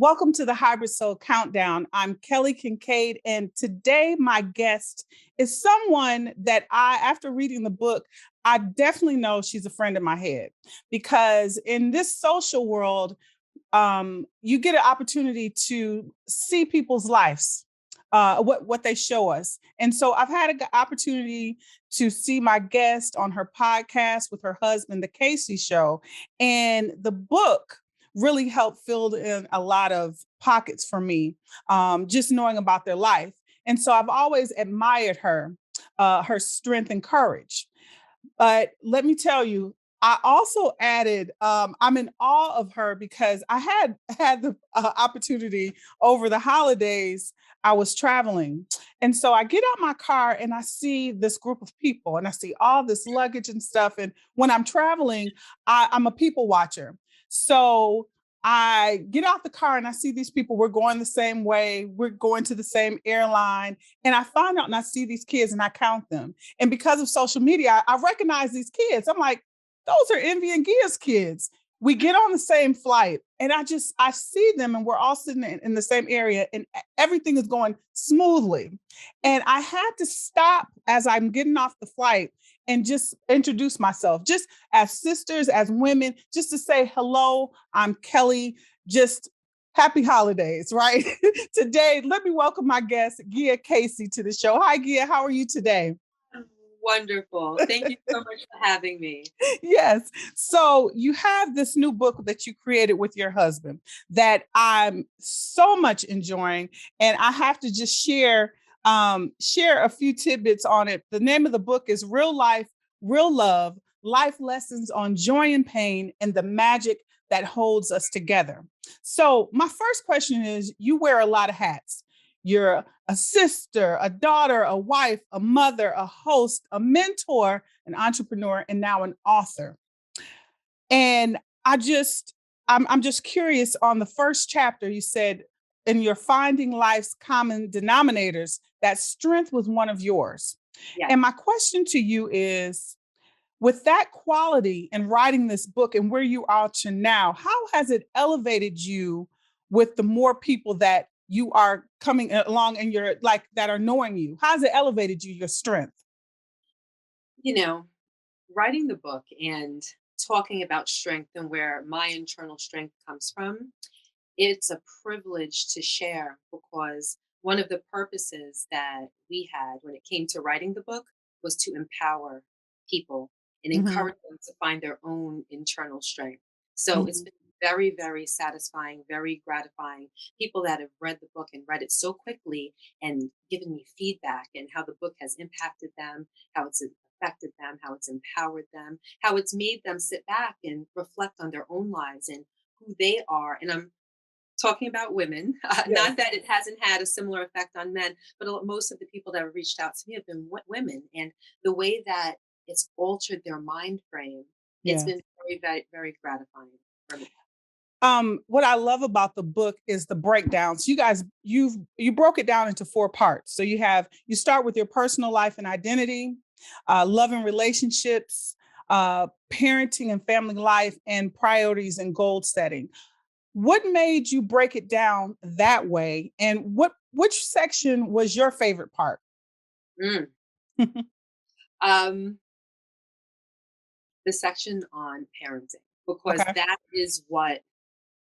Welcome to the Hybrid Soul Countdown. I'm Kelly Kinkaid, and today my guest is someone that after reading the book, I definitely know she's a friend in my head because in this social world, you get an opportunity to see people's lives, what they show us. And so I've had an opportunity to see my guest on her podcast with her husband, The Casey Show, and the book really helped fill in a lot of pockets for me, just knowing about their life. And so I've always admired her strength and courage. But let me tell you, I also added, I'm in awe of her because I had the opportunity over the holidays. I was traveling. And so I get out my car and I see this group of people and I see all this luggage and stuff. And when I'm traveling, I'm a people watcher. So I get out the car and I see these people. We're going the same way. We're going to the same airline. And I find out and I see these kids and I count them. And because of social media, I recognize these kids. I'm like, those are Envy and Gia's kids. We get on the same flight and I see them and we're all sitting in the same area and everything is going smoothly. And I had to stop as I'm getting off the flight and just introduce myself, just as sisters, as women, just to say, hello, I'm Kelly, just happy holidays, right? Today, let me welcome my guest, Gia Casey, to the show. Hi, Gia, how are you today? Wonderful. Thank you so much for having me. Yes. So you have this new book that you created with your husband that I'm so much enjoying, and I have to just share a few tidbits on it. The name of the book is Real Life, Real Love: Life Lessons on Joy and Pain and the Magic that Holds Us Together. So my first question is: you wear a lot of hats. You're a sister, a daughter, a wife, a mother, a host, a mentor, an entrepreneur, and now an author. And I'm just curious on the first chapter, you said in your finding life's common denominators, that strength was one of yours. Yes. And my question to you is, with that quality in writing this book and where you are to now, how has it elevated you with the more people that you are coming along and you're like that are knowing you? How has it elevated you, your strength? You know, writing the book and talking about strength and where my internal strength comes from, it's a privilege to share because one of the purposes that we had when it came to writing the book was to empower people and Mhm, encourage them to find their own internal strength. So it's mhm. been very, very satisfying, very gratifying. People that have read the book and read it so quickly and given me feedback and how the book has impacted them, how it's affected them, how it's empowered them, how it's made them sit back and reflect on their own lives and who they are. And I'm talking about women, Yes. not that it hasn't had a similar effect on men, but most of the people that have reached out to me have been women. And the way that it's altered their mind frame, it's Yeah. been very, very, very gratifying for me. What I love about the book is the breakdowns. You broke it down into four parts. So you start with your personal life and identity, love and relationships, parenting and family life, and priorities and goal setting. What made you break it down that way? And which section was your favorite part? Mm. Um, the section on parenting, because Okay. that is what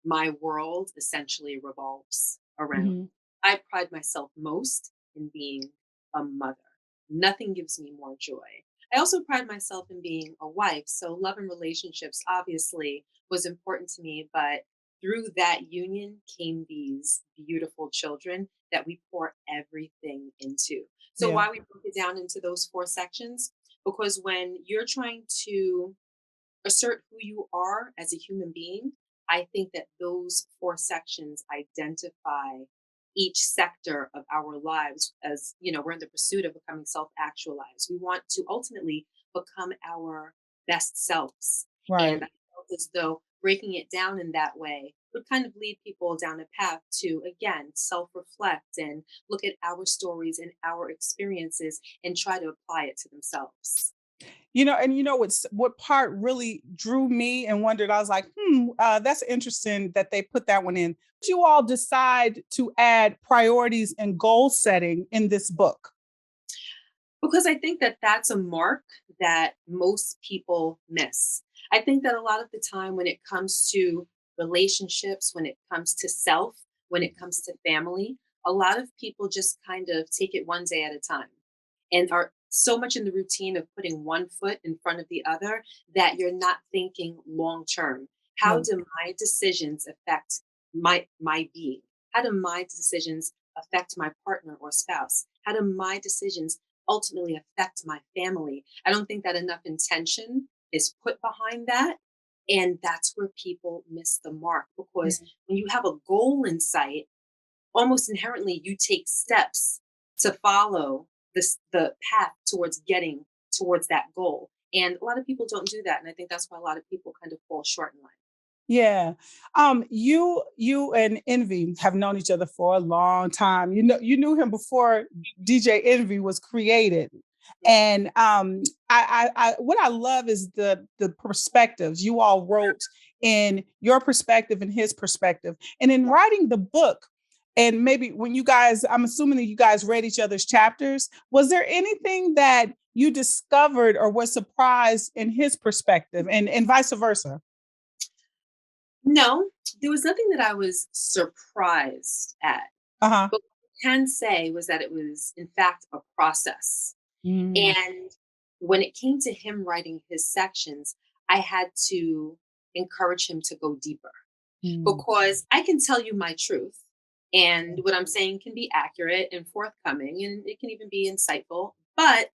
my world essentially revolves around. Mhm. I pride myself most in being a mother. Nothing gives me more joy. I also pride myself in being a wife. So, love and relationships obviously was important to me, but through that union came these beautiful children that we pour everything into. So, Yeah. why we broke it down into those four sections? Because when you're trying to assert who you are as a human being, I think that those four sections identify each sector of our lives as, we're in the pursuit of becoming self actualized. We want to ultimately become our best selves. And Right. I felt as though breaking it down in that way would kind of lead people down a path to, again, self reflect and look at our stories and our experiences and try to apply it to themselves. What part really drew me and wondered, I was like, that's interesting that they put that one in. Did you all decide to add priorities and goal setting in this book? Because I think that that's a mark that most people miss. I think that a lot of the time when it comes to relationships, when it comes to self, when it comes to family, a lot of people just kind of take it one day at a time and are so much in the routine of putting one foot in front of the other that you're not thinking long term. How Yeah. do my decisions affect my being? How do my decisions affect my partner or spouse? How do my decisions ultimately affect my family? I don't think that enough intention is put behind that. And that's where people miss the mark because Yeah. when you have a goal in sight, almost inherently you take steps to follow the path towards getting towards that goal. And a lot of people don't do that. And I think that's why a lot of people kind of fall short in life. Yeah. You and Envy have known each other for a long time. You knew him before DJ Envy was created. And what I love is the perspectives you all wrote in your perspective and his perspective. And in writing the book, and maybe when I'm assuming that you guys read each other's chapters, was there anything that you discovered or was surprised in his perspective and vice versa? No, there was nothing that I was surprised at. Uh-huh. But what I can say was that it was, in fact, a process. Mm, And when it came to him writing his sections, I had to encourage him to go deeper mm, because I can tell you my truth. And what I'm saying can be accurate and forthcoming, and it can even be insightful. But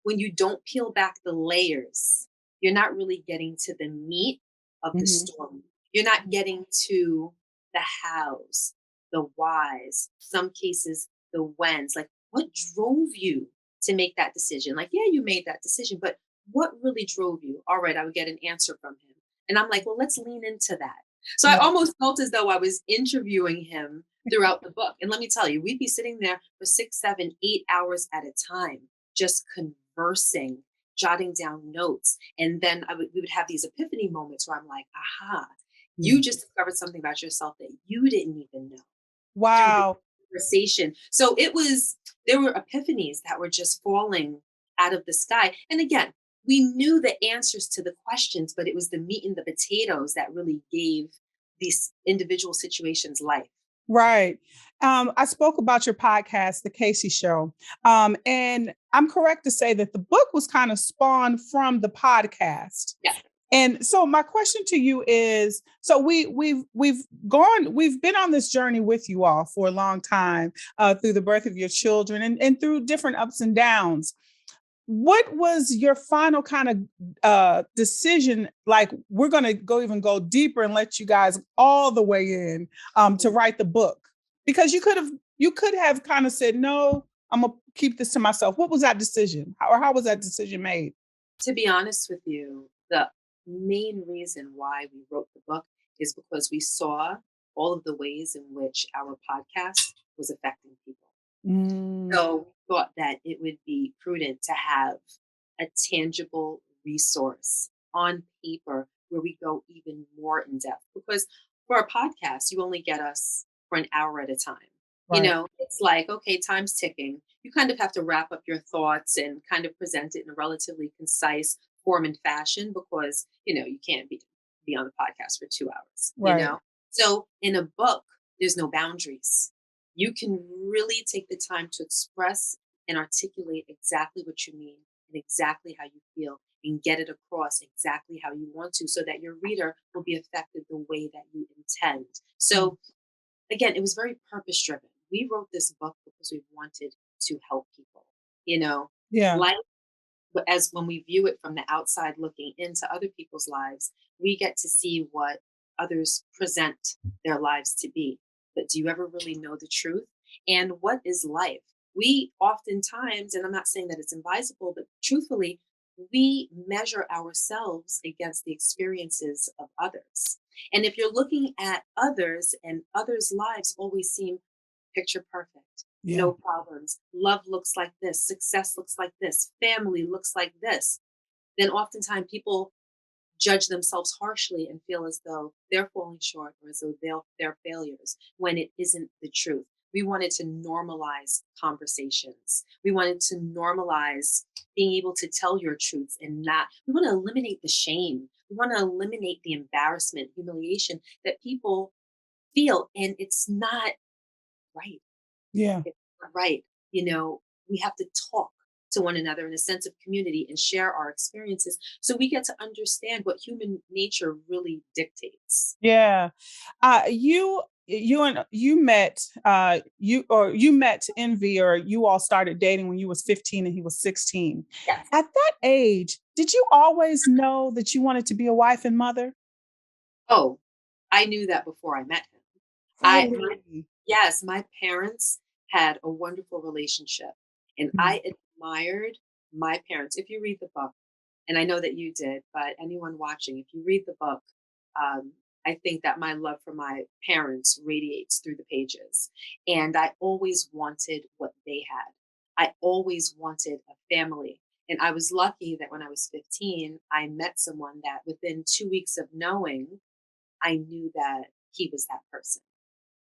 when you don't peel back the layers, you're not really getting to the meat of the mhm, story. You're not getting to the hows, the whys, some cases, the whens. Like, what drove you to make that decision? Like, yeah, you made that decision, but what really drove you? All right, I would get an answer from him. And I'm like, well, let's lean into that. So I yeah, almost felt as though I was interviewing him throughout the book. And let me tell you, we'd be sitting there for 6, 7, 8 hours at a time, just conversing, jotting down notes. And then we would have these epiphany moments where I'm like, aha, yeah. you just discovered something about yourself that you didn't even know through the Wow. conversation. So there were epiphanies that were just falling out of the sky. And again, we knew the answers to the questions, but it was the meat and the potatoes that really gave these individual situations life. Right. I spoke about your podcast, The Casey Show. And I'm correct to say that the book was kind of spawned from the podcast. Yeah. And so my question to you is, so we've been on this journey with you all for a long time, through the birth of your children and through different ups and downs. What was your final kind of decision? Like, we're going to go deeper and let you guys all the way in, to write the book, because you could have kind of said, no, I'm gonna keep this to myself. What was that decision, or how was that decision made? To be honest with you, the main reason why we wrote the book is because we saw all of the ways in which our podcast was affecting people. Mm, So we thought that it would be prudent to have a tangible resource on paper where we go even more in depth. Because for a podcast, you only get us for an hour at a time. right. It's like, okay, time's ticking. You kind of have to wrap up your thoughts and kind of present it in a relatively concise form and fashion because, you can't be on the podcast for 2 hours. Right. So in a book, there's no boundaries. You can really take the time to express and articulate exactly what you mean and exactly how you feel and get it across exactly how you want to so that your reader will be affected the way that you intend. Mm, So again, it was very purpose driven. We wrote this book because we wanted to help people. You know, yeah. life, but as when we view it from the outside looking into other people's lives, we get to see what others present their lives to be. But do you ever really know the truth? And what is life? We oftentimes, and I'm not saying that it's advisable, but truthfully, we measure ourselves against the experiences of others. And if you're looking at others and others' lives always seem picture perfect, Yeah. no problems. Love looks like this, success looks like this, family looks like this. Then oftentimes people judge themselves harshly and feel as though they're falling short or as though they're failures when it isn't the truth. We wanted to normalize conversations. We wanted to normalize being able to tell your truths and not, we want to eliminate the shame. We want to eliminate the embarrassment, humiliation that people feel. And it's not right. Yeah. It's not right. You know, we have to talk to one another in a sense of community and share our experiences so we get to understand what human nature really dictates. Yeah. You met you met Envy, or you all started dating when you was 15 and he was 16. Yes. At that age, did you always know that you wanted to be a wife and mother? Oh, I knew that before I met him. I my Really? Yes, my parents had a wonderful relationship, and Mm. I admired my parents. If you read the book, and I know that you did, but anyone watching, if you read the book, um, I think that my love for my parents radiates through the pages. And I always wanted what they had. I always wanted a family. And I was lucky that when I was 15, I met someone that within 2 weeks of knowing, I knew that he was that person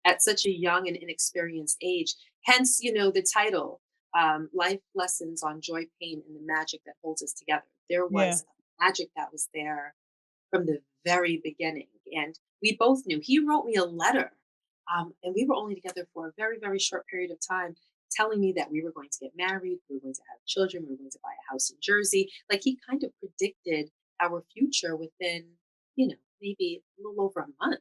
at such a young and inexperienced age. Hence, the title, Life Lessons on Joy, Pain, and the Magic That Holds Us Together. There Yeah. was magic that was there from the very beginning. And we both knew. He wrote me a letter, and we were only together for a very, very short period of time, telling me that we were going to get married, we were going to have children, we were going to buy a house in Jersey. Like he kind of predicted our future within, maybe a little over a month.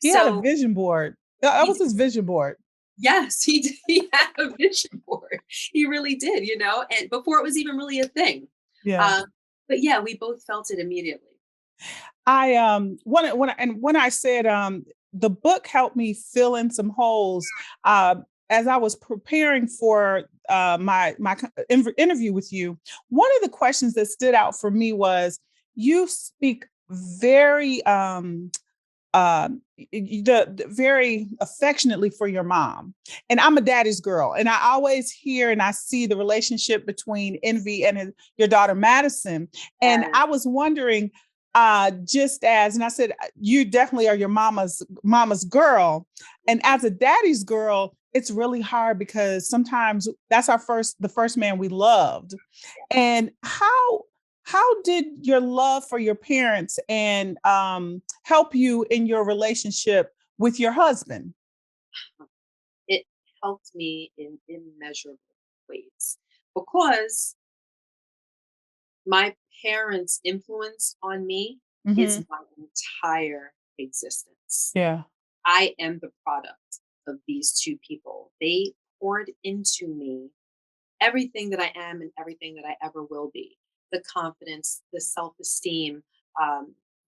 He had a So vision board. That he was his vision board. Yes, he did. He had a vision board. He really did, and before it was even really a thing. Yeah. Um, but yeah, we both felt it immediately. When I said the book helped me fill in some holes as I was preparing for interview with you. One of the questions that stood out for me was you speak very very affectionately for your mom, and I'm a daddy's girl, and I always hear and I see the relationship between Envy and your daughter Madison, and And I was wondering, just as, and I said you definitely are your mama's girl, and as a daddy's girl, it's really hard because sometimes that's the first man we loved. And how did your love for your parents and help you in your relationship with your husband? it helped me in immeasurable ways because my parents' influence on me is Hmm. my entire existence. Yeah. I am the product of these two people. They poured into me everything that I am and everything that I ever will be. The confidence, the self-esteem,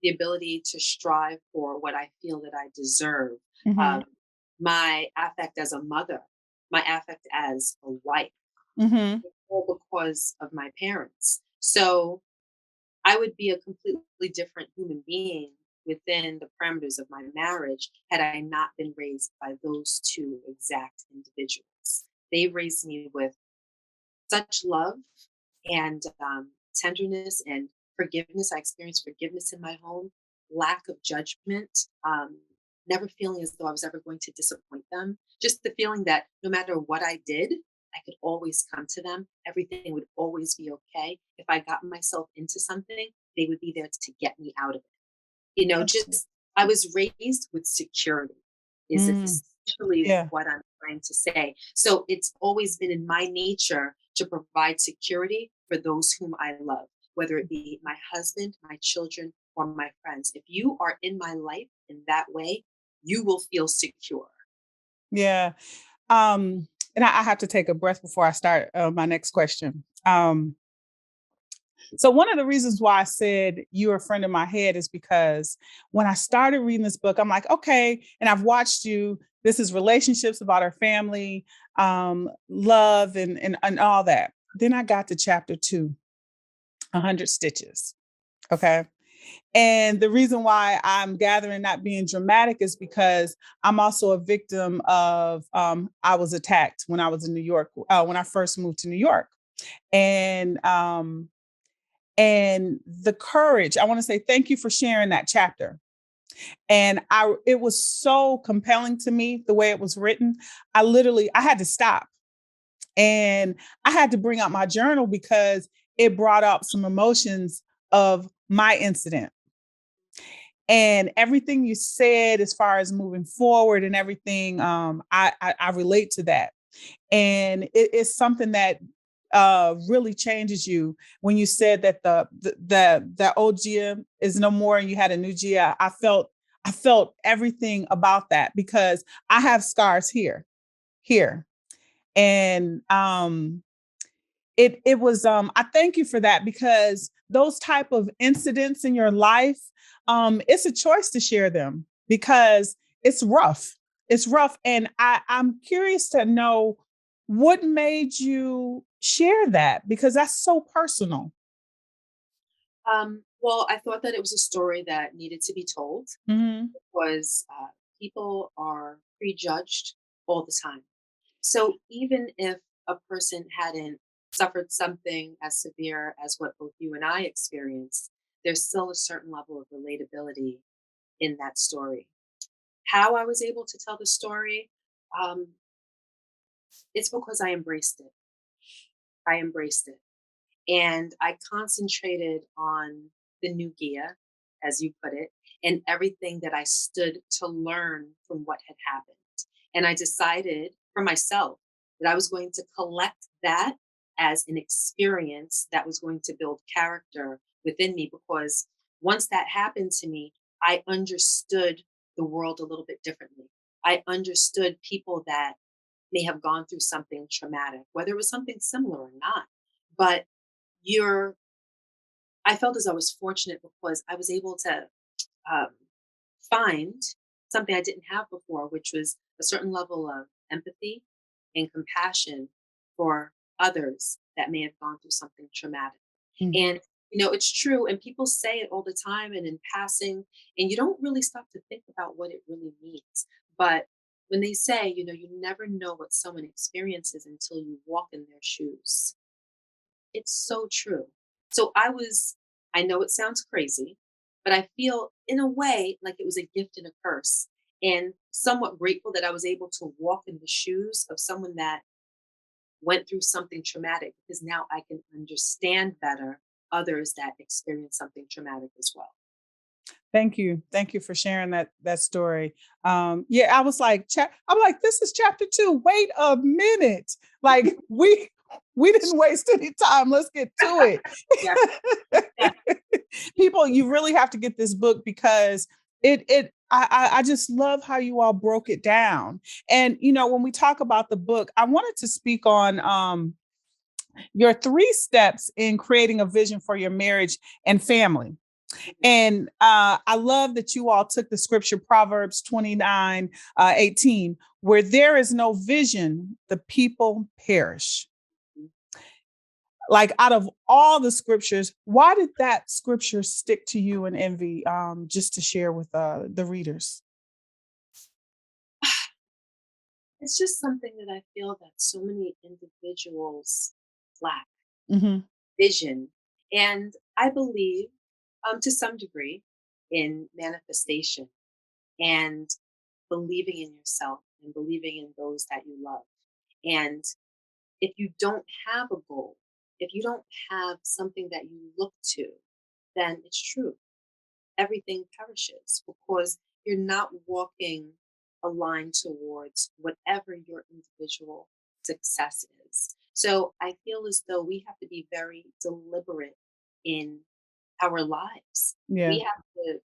the ability to strive for what I feel that I deserve, Hmm. um, my affect as a mother, my affect as a wife, Hmm. all because of my parents. So I would be a completely different human being within the parameters of my marriage had I not been raised by those two exact individuals. They raised me with such love and tenderness and forgiveness. I experienced forgiveness in my home, lack of judgment, never feeling as though I was ever going to disappoint them. Just the feeling that no matter what I did, I could always come to them. Everything would always be okay. If I got myself into something, they would be there to get me out of it. That's Just I was raised with security is mm, essentially yeah. what I'm trying to say. So it's always been in my nature to provide security for those whom I love, whether it be my husband, my children, or my friends. If you are in my life in that way, you will feel secure. Yeah. And I have to take a breath before I start my next question. So one of the reasons why I said you're a friend of my head is because when I started reading this book, I'm like, okay, and I've watched you. This is relationships about our family, love, and all that. Then I got to chapter 2, 100 stitches. Okay. And the reason why I'm gathering not being dramatic is because I'm also a victim of, I was attacked when I was in New York, when I first moved to New York. And, and the courage, I want to say thank you for sharing that chapter. And it was so compelling to me the way it was written. I had to stop and I had to bring out my journal because it brought up some emotions of my incident and everything you said as far as moving forward and everything. I relate to that, and it's something that really changes you. When you said that the old Gia is no more and you had a new Gia, I felt everything about that because I have scars here, and it was I thank you for that because those type of incidents in your life, it's a choice to share them because it's rough, and I'm curious to know what made you share that because that's so personal. Well, I thought that it was a story that needed to be told. Hmm. Was People are prejudged all the time. So even if a person hadn't suffered something as severe as what both you and I experienced, there's still a certain level of relatability in that story. How I was able to tell the story, um, it's because I embraced it. I embraced it. And I concentrated on the new Gia, as you put it, and everything that I stood to learn from what had happened. And I decided for myself that I was going to collect that as an experience that was going to build character within me because once that happened to me, I understood the world a little bit differently. I understood people that may have gone through something traumatic, whether it was something similar or not. But you're I felt as I was fortunate because I was able to um, find something I didn't have before, which was a certain level of empathy and compassion for others that may have gone through something traumatic. And it's true, and people say it all the time and in passing, and you don't really stop to think about what it really means. But when they say, you never know what someone experiences until you walk in their shoes. It's so true. So I know it sounds crazy, but I feel in a way like it was a gift and a curse, and somewhat grateful that I was able to walk in the shoes of someone that went through something traumatic because now I can understand better others that experience something traumatic as well. Thank you. Thank you for sharing that story. Yeah, I was like, I'm like, this is chapter 2. Wait a minute. Like we didn't waste any time. Let's get to Yeah. Yeah. it. People, you really have to get this book because I just love how you all broke it down. And when we talk about the book, I wanted to speak on your 3 steps in creating a vision for your marriage and family. And I love that you all took the scripture, Proverbs 29, 18, where there is no vision, the people perish. Like out of all the scriptures, why did that scripture stick to you and Envy? Just to share with the readers. It's just something that I feel that so many individuals lack Hmm. vision. And I believe, to some degree, in manifestation and believing in yourself and believing in those that you love. And if you don't have a goal, if you don't have something that you look to, then it's true. Everything perishes because you're not walking aligned towards whatever your individual success is. So I feel as though we have to be very deliberate in our lives. Yeah, We have to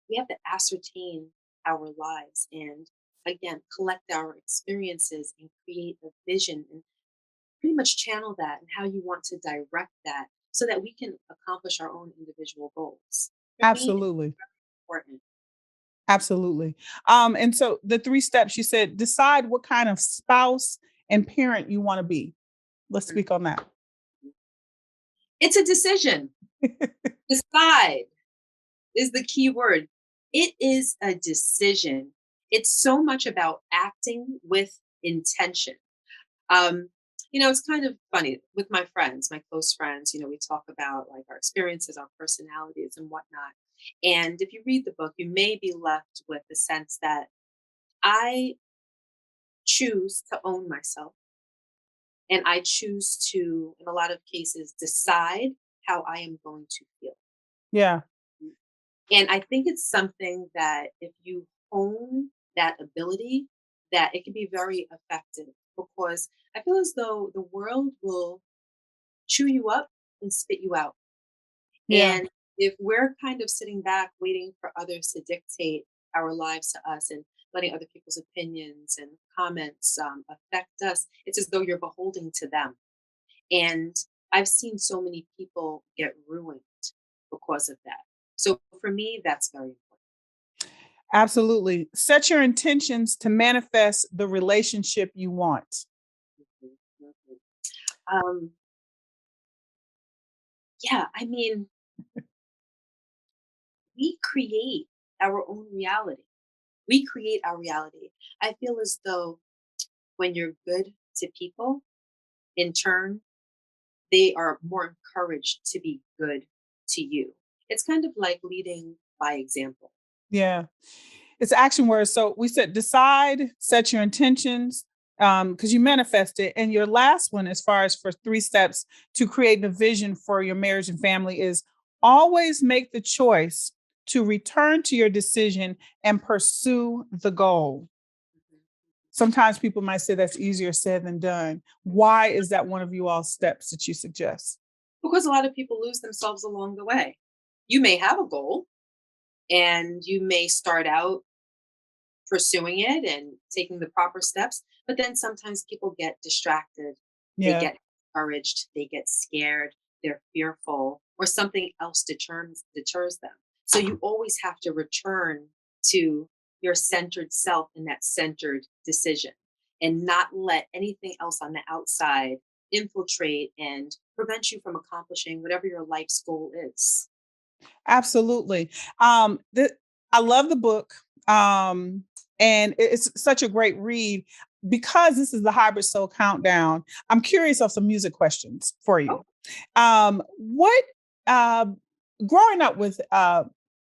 we have to ascertain our lives and again collect our experiences and create a vision and pretty much channel that and how you want to direct that so that we can accomplish our own individual goals. For me, it's absolutely. important. Absolutely. And so the 3 steps you said, decide what kind of spouse and parent you want to be. Let's Mhm. speak on that. It's a decision. Decide is the key word. It is a decision. It's so much about acting with intention. Um, it's kind of funny with my friends, my close friends. We talk about like our experiences, our personalities, and whatnot. And if you read the book, you may be left with the sense that I choose to own myself and I choose to, in a lot of cases, decide how I am going to feel. Yeah. And I think it's something that if you hone that ability, that it can be very effective because I feel as though the world will chew you up and spit you out. Yeah. And if we're kind of sitting back waiting for others to dictate our lives to us and letting other people's opinions and comments affect us, it's as though you're beholden to them. And I've seen so many people get ruined because of that. So for me, that's very important. Absolutely. Set your intentions to manifest the relationship you want. Mhm, mhm. Um, yeah, I mean, we create our own reality. We create our reality. I feel as though when you're good to people, in turn, they are more encouraged to be good to you. It's kind of like leading by example. Yeah. It's action words. So we said decide, set your intentions, because you manifest it. And your last one, as far as for 3 steps to create a vision for your marriage and family, is always make the choice to return to your decision and pursue the goal. Mhm. Sometimes people might say that's easier said than done. Why is that one of you all steps that you suggest? Because a lot of people lose themselves along the way. You may have a goal and you may start out pursuing it and taking the proper steps. But then sometimes people get distracted, they Yeah, get discouraged, they get scared, they're fearful, or something else deters them. So you always have to return to your centered self and that centered decision and not let anything else on the outside infiltrate and prevent you from accomplishing whatever your life's goal is. absolutely. I love the book, and it's such a great read. Because this is the Hybrid Soul Countdown, I'm curious of some music questions for you. Oh, What uh, growing up with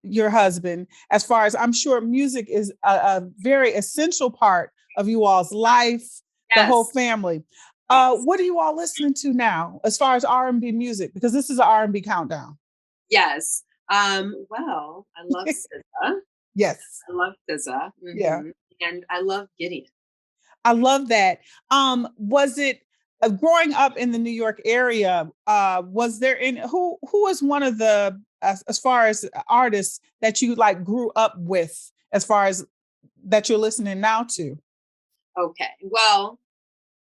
your husband, as far as I'm sure music is a very essential part of you all's life, the whole yes, family. yes, What are you all listening to now as far as R&B music? Because this is an R&B countdown. yes. Well, I love SZA. Yes. I love SZA, Yeah. and I love Gideon. I love that. Was it growing up in the New York area? Was there in who was one of the as far as artists that you like grew up with, as far as that you're listening now to? Okay, well,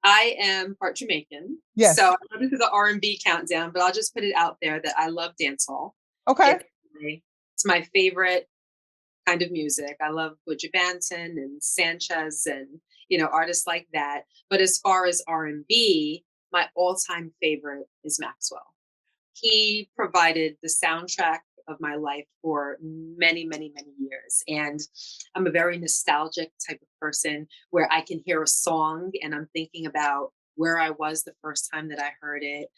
I am part Jamaican, so Yes. I know this is an R&B countdown, but I'll just put it out there that I love dancehall. Okay. It's it's my favorite kind of music. I love Buju Banton and Sanchez and, artists like that, but as far as R&B, my all-time favorite is Maxwell. He provided the soundtrack of my life for many, many, many years. And I'm a very nostalgic type of person where I can hear a song and I'm thinking about where I was the first time that I heard it,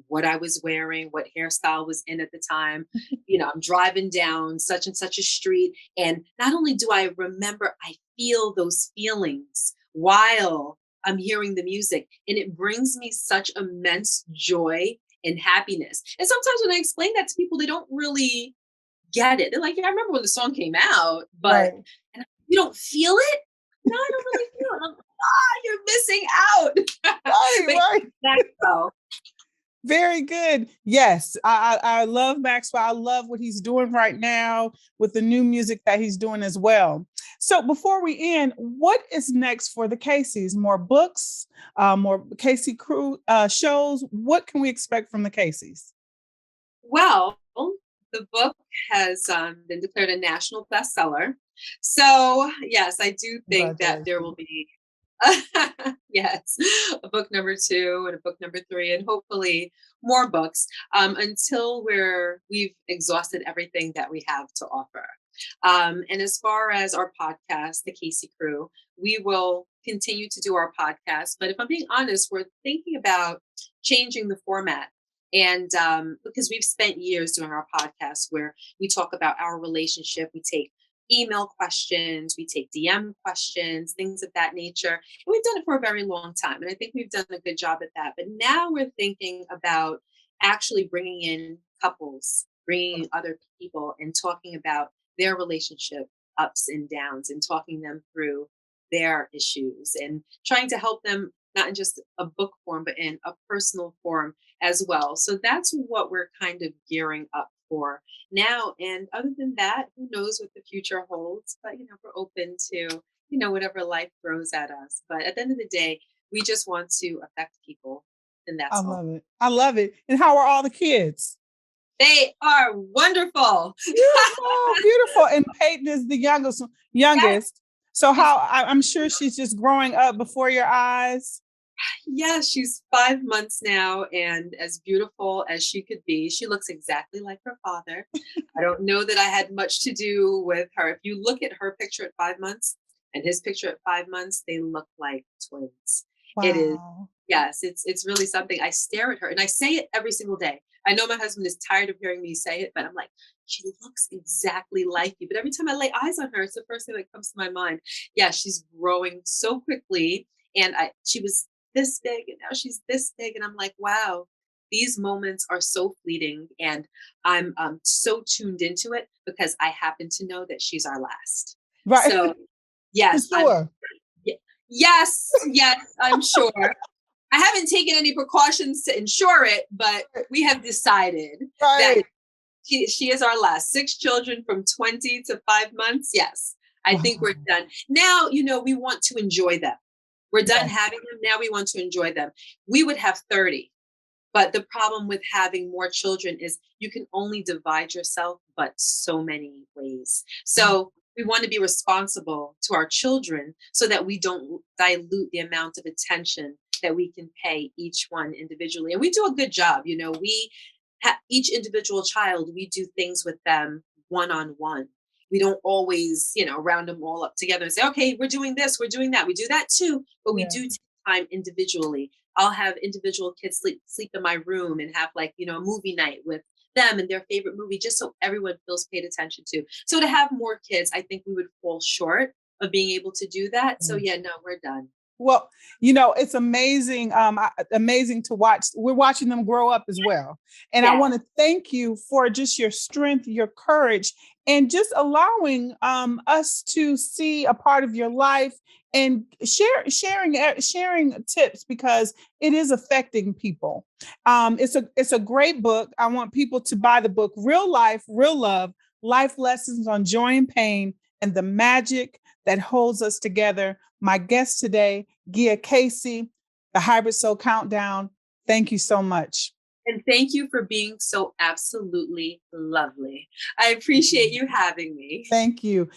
what I was wearing, what hairstyle was in at the time. I'm driving down such and such a street. And not only do I remember, I feel those feelings while I'm hearing the music. And it brings me such immense joy and happiness. And sometimes when I explain that to people, they don't really get it. They're like, "Yeah, I remember when the song came out, but Right. you don't feel it?" "No, I don't really feel it." I'm like, "You're missing out." Right. But Right. Maxwell, Very good. Yes, I love Maxwell. I love what he's doing right now with the new music that he's doing as well. So before we end, what is next for the Caseys? More books, more Casey crew shows. What can we expect from the Caseys? well, the book has been declared a national bestseller. So, yes, I do think that there will Congratulations. be Yes, a book number 2 and a book number 3, and hopefully more books, until we've exhausted everything that we have to offer. And as far as our podcast, The Casey Crew, we will continue to do our podcast, but if I'm being honest, we're thinking about changing the format. And because we've spent years doing our podcast where we talk about our relationship, we take email questions, we take DM questions, things of that nature. And we've done it for a very long time. And I think we've done a good job at that. But now we're thinking about actually bringing in couples, bringing in other people and talking about their relationship ups and downs and talking them through their issues and trying to help them not in just a book form, but in a personal form as well. So that's what we're kind of gearing up for now. And other than that, who knows what the future holds? But we're open to whatever life throws at us. But at the end of the day, we just want to affect people, and I that's all. love it. I love it. And how are all the kids? They are wonderful. Beautiful, beautiful. And Peyton is the youngest. Yes, Youngest. So she's I'm sure she's just growing up before your eyes. yes, she's 5 months now, and as beautiful as she could be. She looks exactly like her father. I don't know that I had much to do with her. If you look at her picture at 5 months and his picture at 5 months, they look like twins. It is, Wow. yes, it's really something. I stare at her and I say it every single day. I know my husband is tired of hearing me say it, but I'm like, she looks exactly like you. But every time I lay eyes on her, it's the first thing that comes to my mind. Yeah, she's growing so quickly. And she was this big and now she's this big. And I'm like, wow, these moments are so fleeting. And I'm so tuned into it because I happen to know that she's our last. Right. So, For yes, sure. yes, yes, I'm sure. I haven't taken any precautions to ensure it, but we have decided that Right. she is our last. 6 children from 20 to 5 months. Yes, I think we're Wow. done. Now, we want to enjoy them. We're done Yes. having them. Now we want to enjoy them. We would have 30. But the problem with having more children is you can only divide yourself, but so many ways. So we want to be responsible to our children so that we don't dilute the amount of attention that we can pay each one individually. And we do a good job. Each individual child, we do things with them one on one. We don't always, round them all up together and say, okay, we're doing this, we're doing that. We do that too, but we Yeah. do take time individually. I'll have individual kids sleep in my room and have like, a movie night with them and their favorite movie, just so everyone feels paid attention to. So to have more kids, I think we would fall short of being able to do that. So yeah, no, we're done. Well, it's amazing, amazing to watch. We're watching them grow up as well. And I Yeah. want to thank you for just your strength, your courage, and just allowing us to see a part of your life and sharing tips because it is affecting people. It's a great book. I want people to buy the book, Real Life, Real Love, Life Lessons on Joy and Pain and the Magic that Holds Us Together. My guest today, Gia Casey, the Hybrid Soul Countdown. Thank you so much. And thank you for being so absolutely lovely. I appreciate you having me. Thank you.